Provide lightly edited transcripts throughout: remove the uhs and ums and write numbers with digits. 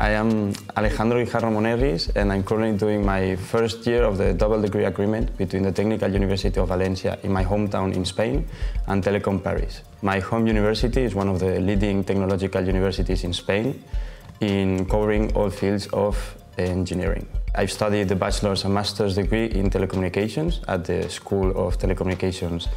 I am Alejandro Guijarro Monerris, and I'm currently doing my first year of the double degree agreement between the Technical University of Valencia in my hometown in Spain and Télécom Paris. My home university is one of the leading technological universities in Spain in covering all fields of engineering. I've studied the bachelor's and master's degree in telecommunications at the School of Telecommunications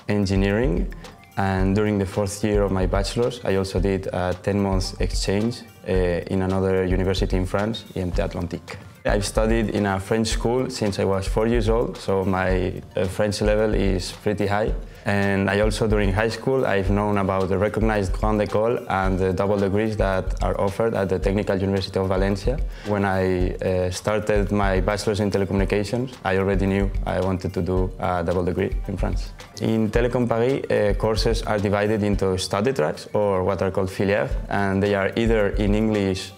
Engineering. And during the fourth year of my bachelor's, I also did a 10-month exchange in another university in France, IMT Atlantique. I've studied in a French school since I was 4 years old, so my French level is pretty high. And I also, during high school, I've known about the recognized Grande École and the double degrees that are offered at the Technical University of Valencia. When I started my bachelor's in telecommunications, I already knew I wanted to do a double degree in France. In Télécom Paris, courses are divided into study tracks, or what are called filières, and they are either in English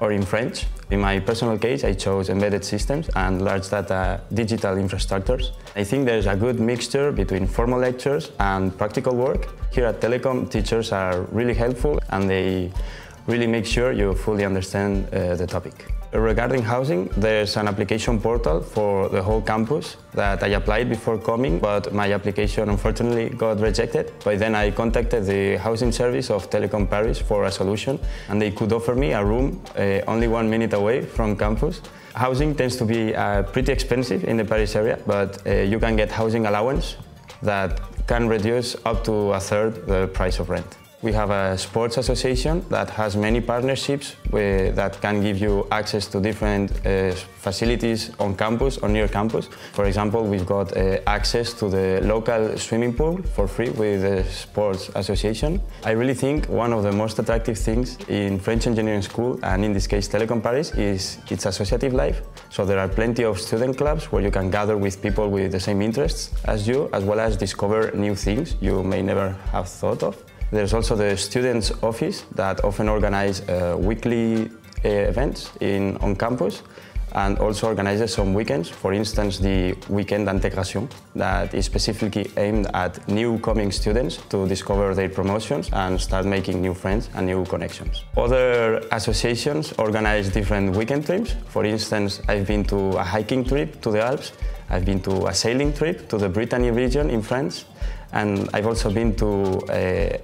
or in French. In my personal case, I chose embedded systems and large data digital infrastructures. I think there's a good mixture between formal lectures and practical work. Here at Telecom, teachers are really helpful and they really make sure you fully understand the topic. Regarding housing, there's an application portal for the whole campus that I applied before coming, but my application unfortunately got rejected. By then I contacted the housing service of Télécom Paris for a solution, and they could offer me a room only 1 minute away from campus. Housing tends to be pretty expensive in the Paris area, but you can get housing allowance that can reduce up to a third the price of rent. We have a sports association that has many partnerships that can give you access to different facilities on campus or near campus. For example, we've got access to the local swimming pool for free with the sports association. I really think one of the most attractive things in French engineering school, and in this case Télécom Paris, is its associative life. So there are plenty of student clubs where you can gather with people with the same interests as you, as well as discover new things you may never have thought of. There's also the students' office that often organize weekly events on campus and also organizes some weekends. For instance, the Weekend d'Intégration that is specifically aimed at new-coming students to discover their promotions and start making new friends and new connections. Other associations organize different weekend trips. For instance, I've been to a hiking trip to the Alps. I've been to a sailing trip to the Brittany region in France. And I've also been to a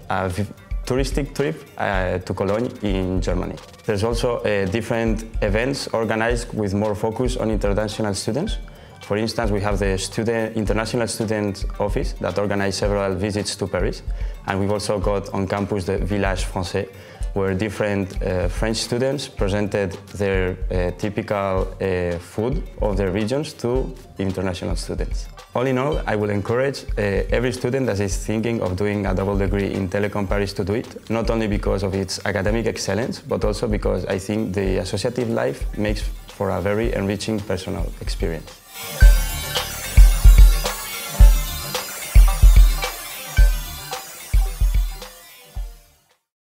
touristic trip to Cologne in Germany. There's also different events organized with more focus on international students. For instance, we have the International Student Office that organizes several visits to Paris. And we've also got on campus the Village Français, where different French students presented their typical food of their regions to international students. All in all, I would encourage every student that is thinking of doing a double degree in Télécom Paris to do it, not only because of its academic excellence, but also because I think the associative life makes for a very enriching personal experience.